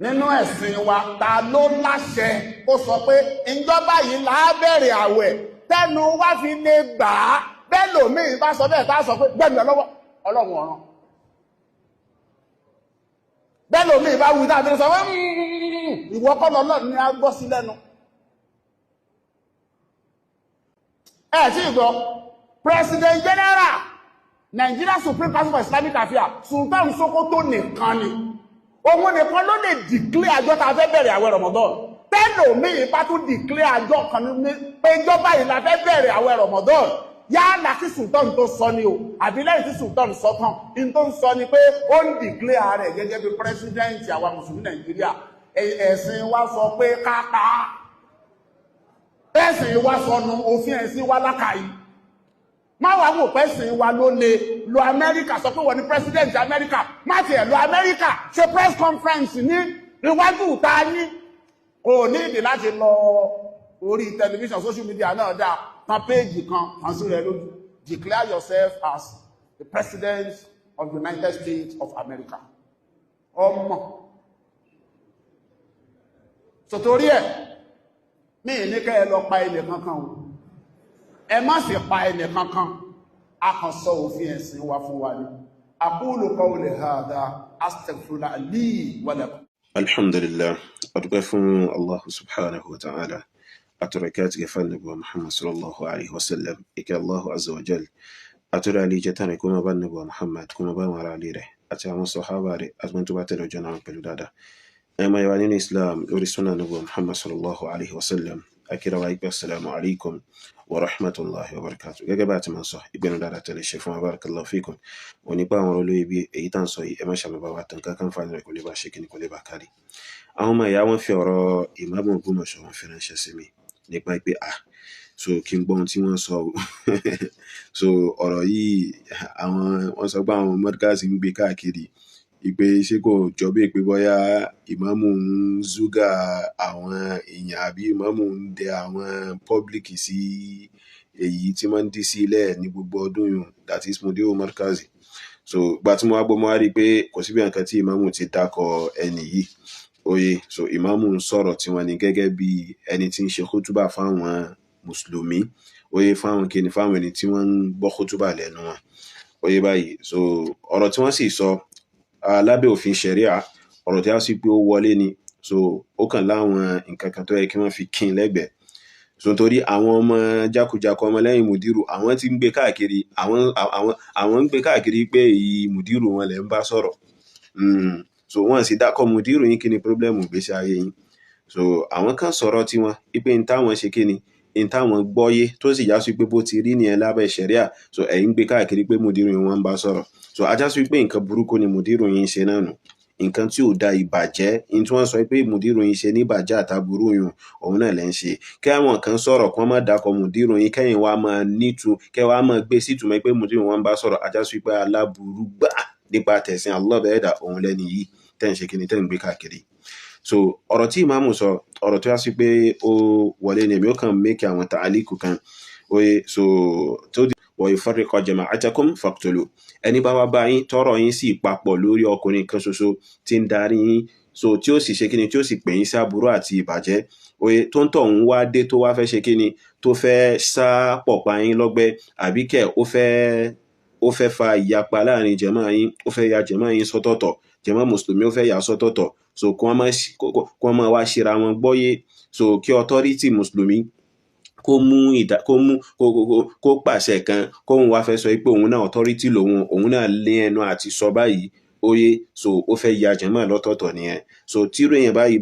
nínú ẹ̀sìn wa ta ló láṣẹ ó sọ pé ìjọba yìí là á bẹ̀rẹ̀ àwẹ̀ tẹnu wá fi lè gbà á bẹ́ẹ̀ lòmíì bá sọ bẹ́ẹ̀ tá a sọ pé gbẹ̀mí ọlọ́wọ́ ọlọ́run ọ̀ràn bẹ́ẹ̀ lòmíì bá wí táà fi sọ pé ìwọ kọ́ lọ́lọ́run ni a gbọ́ sí lẹ́nu. ẹ tí ì gbọ́ President General Nigeria Supreme Council for Islamic Affairs Sultan Sokoto nìkan ni òun nìkan ló lè declare àjọ tá a fẹ́ bẹ̀rẹ̀ àwẹ̀ Ramadan tẹ́lòmíì bá tún declare àjọ kan ní pé ìjọba yìí la fẹ́ bẹ̀rẹ̀ àwẹ̀ Ramadan yálà kí Sultan tó sọ ni o àbí lẹ́yìn tí Sultan sọ tán in tó ń sọ ni pé ó ń declare rẹ̀ gẹ́gẹ́ bí president àwa mùsùlùmí Nàìjíríà ẹ̀sìn wa sọ pé kápá ẹ̀sìn wa sọnù òfin ẹ̀sìn wa lákàáyí má wàá wò pé ẹ̀sìn wa ló lè lo Amẹ́ríkà sọ pé wọ́n ní president Amẹ́ríkà má tiẹ̀ lo Amẹ́ríkà ṣe press conference ní iwájú ta ní kò ní ìdí láti lọ orí tẹlifíṣàn social media náà dáa kan péèjì kan àǹsí rẹ̀ lójú declare yourself as the president of the United States of America ọmọ sòtórí ẹ̀ ní ìníkẹ́ ẹ lọ pa ilẹ̀ kankan o ẹ má sì pa ilẹ̀ kankan a kàn sọ òfin ẹ̀sìn wa fún wa ni aqulu qawli hadha astaghfirullah li wa lakum. Alhamdulillah, adúpẹ́ fún Allah subhanahu wa ta'ala atọrọkẹ́tì gẹ̀fà nàbíwá Muhammad sallallahu alaihi wasallam ike Allah azza wa jal atọrọ alíjẹ tánà kó ma bá nàbíwá Muhammad kó ma bá wọn ara alẹ́ rẹ̀ àti àwọn sọ̀hábà rẹ̀ àti tó bá tẹ̀lé ọjọ́ náà pẹ̀lú dáadáa ẹ̀mà yàwá nínú Islam lórí súnà nàbíwá Muhammad sallallahu alaihi wasallam akíra wa ikpe assalamu alaikum wa rahmatullahi wa barakatuh gẹ́gẹ́ bá ti máa sọ ìgbẹ́nu dáadáa tẹ̀lé ṣe fún barakallahu fikum wọn nípa àwọn olóyè bí èyí tàn sọ yìí ẹ má ṣàmì bá wa tàn kankan fàánì rẹ̀ kò lè bá ṣe kí ni kò lè bá kárí àwọn ọmọ ìyá wọn fi ọ̀rọ̀ Ìmáàmù Ògbómọ̀ṣọ́ wọn fi ránṣẹ́ sí mi nípa pé so kí n gbọ́ ohun tí wọ́n sọ so ọ̀rọ̀ yìí wọ́n sọ pé àwọn mọ́díkàsì ń gbé káàkiri ìpè ṣé kò jọ bí pé bóyá ìmáàmù ń zúgà àwọn èèyàn àbí ìmáàmù ń dẹ àwọn pọ́blíkì sí èyí tí wọ́n ń dí sílẹ̀ ní gbogbo ọdún yìí that is Mudiru Markazi so gba tí mo wá gbọ́ mo wá rí i pé kò síbi nǹkan tí ìmáàmù ti dákọ̀ ẹni yìí oye so ìmáàmù ń sọ̀rọ̀ tí wọ́n ní gẹ́gẹ́ bí ẹni tí ń ṣe kútúbà fáwọn mùsùlùmí oye fáwọn kìíní fáwọn ẹni tí wọ́n ń gbọ́ kútúbà lẹ́nu wọn oye báyìí so ọ̀rọ̀ tí wọ́n sì sọ lábẹ́ òfin ṣẹ̀ríà ọ̀rọ̀ tí a sì pé ó wọlé ni so ó kàn láwọn nǹkan kan tó yẹ kí wọ́n fi kín lẹ́gbẹ̀ẹ́ so nítorí àwọn ọmọ jákujàku ọmọlẹ́yìn Mudiru àwọn tí ń gbé káàkiri àwọn ń gbé káàkiri pé èyí Mudiru wọn lè ń bá sọ̀rọ̀ so wọ́n sì dákọ̀ Mudiru yín kí ni pírọ́blẹ́mù gbèsè ayé yín so àwọn kan sọ̀rọ̀ tí wọ́n ipe ń táwọn ṣe kí ni ń táwọn gbọ́yé tó sì já sí pé bó ti rí nìyẹn lábẹ́ ṣẹ̀ríà so ẹ̀yin gbé káàkiri pé Mudiru yín wọ́n ń bá sọ̀rọ̀ so ajá sí pé nǹkan burúkú ni Mudiru yín ṣe náà nù nǹkan tí ò da ìbàjẹ́ in tí wọ́n sọ pé Mudiru yín ṣe ní ìbàjẹ́ àtàbúrú yín òun náà lẹ́ ń ṣe kí àwọn kan sọ̀rọ̀ kí wọ́n má dákọ̀ Mudiru yín kẹ́yìn wá máa nítú kẹ́ wá máa gbé sítumọ̀ pé Mudiru wọn bá sọ̀rọ̀ ajá sí pé aláburú gbà nípa tẹ̀sìn Allah bẹ́ẹ̀dà òun lẹ́ni yìí tẹ́ ń ṣe kí ni tẹ́ ń gbé káàkiri so ọ̀rọ̀ tí ìmáàmù sọ ọ̀rọ̀ tó yá sí pé ó wọlé ni èmi ó kàn mẹ́kì àwọn tàálíkù kan oye so tó di wa yufarriqa jama'atakum faqtulu ẹni bá wá bá yín tọ́rọ̀ yín sì papọ̀ lórí ọkùnrin kan ṣoṣo tí ń darí yín so tí ó sì ṣe kíni tí ó sì pè yín sí aburú àti ìbàjẹ́ oye tó ń tọ̀ ń wá dé tó wá fẹ́ ṣe kíni tó fẹ́ sá pọ̀pá yín lọ́gbẹ́ àbí kẹ̀ ó fẹ́ fa ìyapa láàrin jẹ̀mọ́ yín ó fẹ́ ya jẹ̀mọ́ yín sọ́tọ̀ọ̀tọ̀ jẹ̀mọ́ mùsùlùmí ó fẹ́ yà sọ́tọ̀ọ̀tọ̀ so kí wọ́n máa wá ṣera wọn gbọ́yé so kí authority mùsùlùmí kó pàṣẹ kan kóun wá fẹ́ sọ pé òun náà authority òun náà lé ẹnu àti sọ báyìí oye so ó fẹ́ ya jẹ̀mọ́ lọ́tọ̀ọ̀tọ̀ nìyẹn so tírò èèyàn báyìí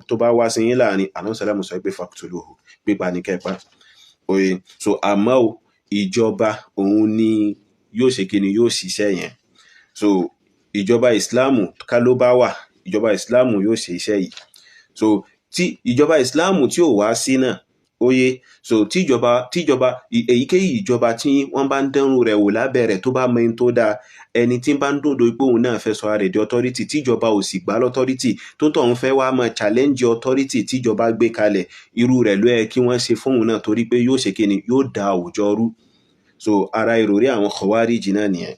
tó bá wá sí yín láàrin àná sàlámù sọ pé faqtuluhu pípa ní kẹpa oye so àmọ́ ìjọba òun ni yóò ṣe kí ni yóò ṣiṣẹ́ yẹn so ìjọba ìsìláàmù ká ló bá wà ìjọba ìsìláàmù yóò ṣe iṣẹ́ yìí so tí ìjọba ìsìláàmù tí ò wá sí náà oye so tíjọba èyíkéyìí ìjọba tí wọ́n bá ń dẹ́rù rẹ̀ wò lábẹ́ rẹ̀ tó bá mọ ẹni tó dáa ẹni tí bá ń dòdò ipò òun náà fẹ́ sọ ara rẹ̀ di authority tíjọba ò sì gbà lọ́tọ́rítì tó ń tọ̀ ń fẹ́ wá máa challenge authority tíjọba gbé kalẹ̀ irú rẹ̀ ló yẹ kí wọ́n ṣe fóun náà torí pé yóò ṣe kíni yóò da àwùjọ rú so ara ìròrí àwọn Khawarij náà nìyẹn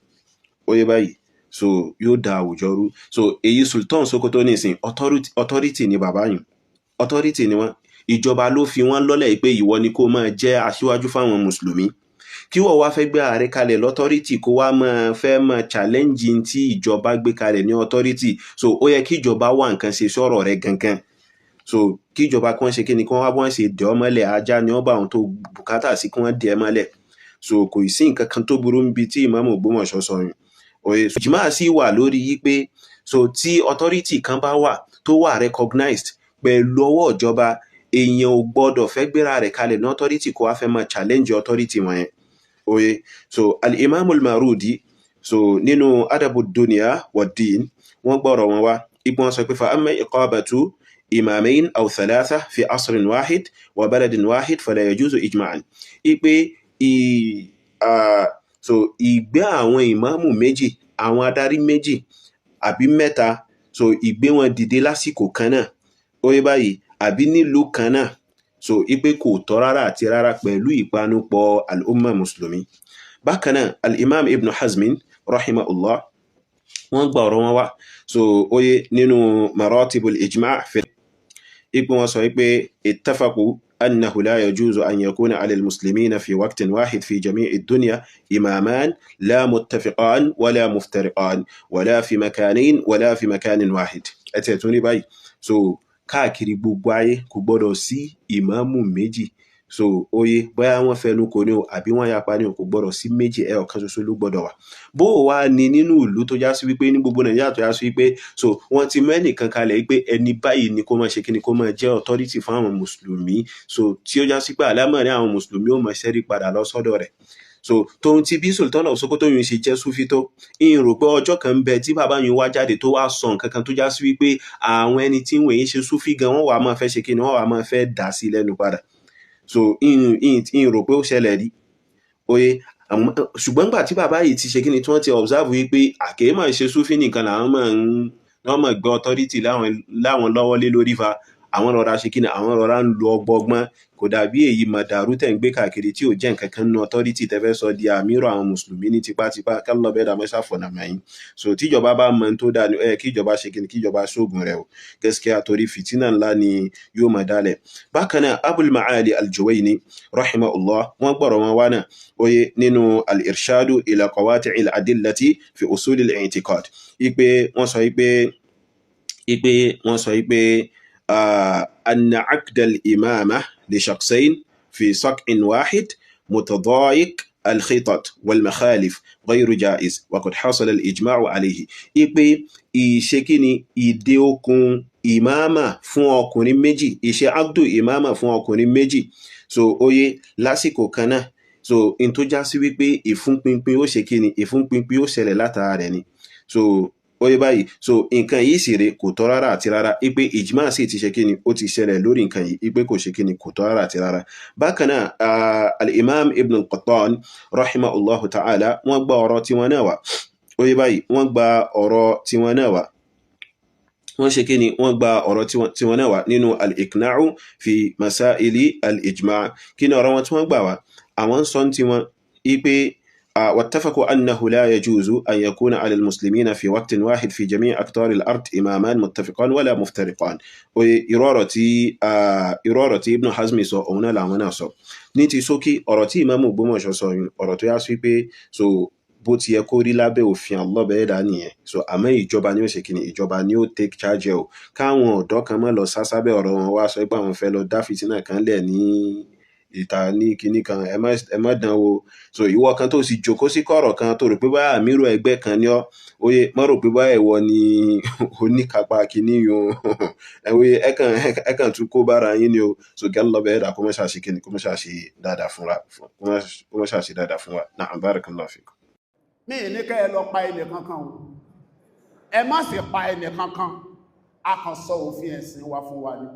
oye báyìí so yóò da àwùjọ rú. So èyí Sultan Sokoto nísìn authority ni bàbá yìí, authority ni wọ́n, ìjọba ló fi wọ́n lọ́lẹ̀ pé ìwọ ni kó máa jẹ́ aṣíwájú fáwọn mùsùlùmí. Kí wọ́n wá fẹ́ gbé ààrẹ kalẹ̀ lọ́tọ́rítì kó wá máa fẹ́ máa challenge tí ìjọba gbé kalẹ̀ ní authority, so ó yẹ kí ìjọba wá nǹkan ṣe sọ̀rọ̀ rẹ̀ gangan. So kí ìjọba kí wọ́n ṣe kí ni kí wọ́n wá bọ́n ṣe dẹ̀ ọ́ mọ́lẹ̀, ajá ni wọ́n bá àwọn tó bùkátà sí kí wọ́n dẹ̀ ẹ́ mọ́lẹ̀. So kò sí nǹkan kan tó burú níbi tí Ìmáàmù Ògbómọ̀ṣọ́ sọ yìí. Ìjìmá sì wà lórí yí pé so tí authority kan bá wà tó wà recognized pẹ̀lú ọwọ́ ìjọba, èèyàn ò gbọ́dọ̀ fẹ́ gbéra rẹ̀ kalẹ̀ ní authority kó wá fẹ́ máa challenge authority wọn yẹn. So al-Imam al-Marudi so nínú Adabu Dunya wa Din wọ́n gbọ́rọ̀ wọn wá ipò wọn sọ pé fa amma iqabatu imamain aw thalatha fi asrin wahid wa baladin wahid fala yajuzu ijma'an. Ipe so ìgbé àwọn ìmáàmù méjì, àwọn adarí méjì àbí mẹ́ta, so ìgbé wọn dìde lásìkò kan náà, ó yé báyìí, àbí nílùú kan náà, so ipe kò tọ́ rárá àti rárá pẹ̀lú ìpanupọ̀ al-umma muslimi. Bákan náà al-Imam Ibn Hazmin rahimahullah wọ́n gba ọ̀rọ̀ wọn wá, so ó yé nínú maratibul ijma' fi ipe wọn sọ pé ittafaqu أنه لا يجوز أن يكون على المسلمين في وقت واحد في جميع الدنيا إمامان لا متفقان ولا مفترقان ولا في مكانين ولا في مكان واحد. أتتوني باي so káàkiri gbogbo ayé kò gbọ́dọ̀ sí ìmáàmù méjì, so oye bóyá wọ́n fẹnu kò ní o àbí wọ́n yapa ní o, kò gbọ́dọ̀ sí méjì, ẹ ọ̀kan ṣoṣo ló gbọ́dọ̀ wà. Bó wá ní nínú ìlú tó já sí wípé ní gbogbo Nàìjíríà tó já sí wípé so wọ́n ti mẹ́nìkan kalẹ̀ wípé ẹni báyìí ni kó máa ṣe kíni, kó máa jẹ́ authority fún àwọn mùsùlùmí, so tí ó já sí pé àlámọ̀rí àwọn mùsùlùmí ó máa ṣẹ́rí padà lọ sọ́dọ̀ rẹ̀. So tóun ti bí Sultan of Sokoto yìí ṣe jẹ́ Sufi tó, ìyìn rò pé ọjọ́ kan ń bẹ tí bàbá yìí wá jáde tó wá sọ nǹkan kan tó já sí wípé àwọn ẹni tí wọ́n yìí ṣe Sufi gan wọ́n wà máa fẹ́ ṣe kíni, wọ́n wà máa fẹ́ dà sí lẹ́nu padà. So ìyìn rò pé ó ṣẹlẹ̀ rí, oye ṣùgbọ́n gbà tí bàbá yìí ti ṣe kíni tí wọ́n ti observe wípé àkèé máa ṣe Sufi nìkan làwọn máa gbé authority láwọn lọ́wọ́ lé lórí fa, àwọn rọra ṣe kíni, àwọn rọra ń lo ọgbọ́gbọ́n, kò dàbí èyí màdàrú tẹ̀ ń gbé káàkiri tí ò jẹ́ nǹkan kan nínú authority tẹ́fẹ́ sọ di àmírò àwọn mùsùlùmí ní tipátipá, kálọ̀ bẹ́ẹ̀ dàmọ́ ṣàfọ̀nà mẹ́yìn. So tíjọba bá mọ tó dá kíjọba ṣe kíni, kíjọba ṣógun rẹ̀ o, gaskiya torí fìtínà ńlá ni yóò máa dálẹ̀. Bákan náà Abul Ma'ali al-Juwayni rahimahullah wọ́n gbọ́rọ̀ wọn wá náà oye nínú al-Irshadu ila qawati'il adillati fi usul al-i'tiqad, ipe wọ́n sọ ipe أن عقد الإمامة لشخصين في صقع واحد متضايق الخطط والمخالف غير جائز وقد حصل الإجماع عليه. ipe ìṣekíni ìdè okùn ìmáàmà fún ọkùnrin méjì, ìṣe àgdù ìmáàmà fún ọkùnrin méjì, so oye lásìkò kan náà, so in tó já sí wípé ìfúnpinpin ó ṣe kíni, ìfúnpinpin ó ṣẹlẹ̀ látara rẹ̀ ni, so oye báyìí, so nǹkan yìí sì rè kò tọ́ rárá àti rárá, ipe ìjìmá sì ti ṣe kíni, ó ti ṣẹlẹ̀ lórí nǹkan yìí, ipe kò ṣe kíni, kò tọ́ rárá àti rárá. Bákan náà al-Imam Ibn al-Qattan rahimahullahu ta'ala wọ́n gba ọ̀rọ̀ tí wọ́n náà wá, oye báyìí wọ́n gba ọ̀rọ̀ tí wọ́n náà wá, wọ́n ṣe kíni, wọ́n gba ọ̀rọ̀ tí wọ́n náà wá nínú al-Iqna'u fi masaili al-ijma'. Kí ni ọ̀rọ̀ wọn tí wọ́n gbà wá, àwọn sọ tí wọ́n ipe واتفقوا أنه لا يجوز أن يكون على المسلمين في وقت واحد في جميع أقطار الأرض إمامان متفقان ولا مفترقان. ìrọ̀rọ̀ Ibn Hazmi sọ òun náà làwọn náà sọ ní ti ṣókí. ọ̀rọ̀ tí Ìmáàmù Ògbómọ̀ṣọ́ sọ yìí ọ̀rọ̀ tó yá sí pé so bó ti yẹ kó rí lábẹ́ òfin Allah bẹ́ẹ̀ dá nìyẹn, so àmọ́ ìjọba ni ó ṣe kíni, ìjọba ni ó take charge o, káwọn ọ̀dọ́ kan má lọ sásábẹ́ ọ̀rọ̀ wọn wá sọ pé àwọn fẹ́ lọ dá fìtínà kan lẹ̀ ní ìta ní kinní kan, ẹ má dán wò. So ìwọ kan tó sì jókòó sí kọ̀rọ̀ kan tó rò pé bá àmírò ẹgbẹ́ kan ní ọ, oye má rò pé bá ẹ̀wọ ni oníkápá kinní yòó oye ẹ kàn tún kó bára yín ni o. So gẹ́lọ́ bẹ́ẹ̀ dà kó mọ́ ṣàṣì kíni, kó mọ́ ṣàṣì dáadáa fún wa. Na'am, barakallahu fikum. Mi ní kẹ́ ẹ lọ pa ẹnì kankan o, ẹ má sì pa ẹnì kankan, a kàn sọ òfin ẹ̀sìn wa fún wa ni.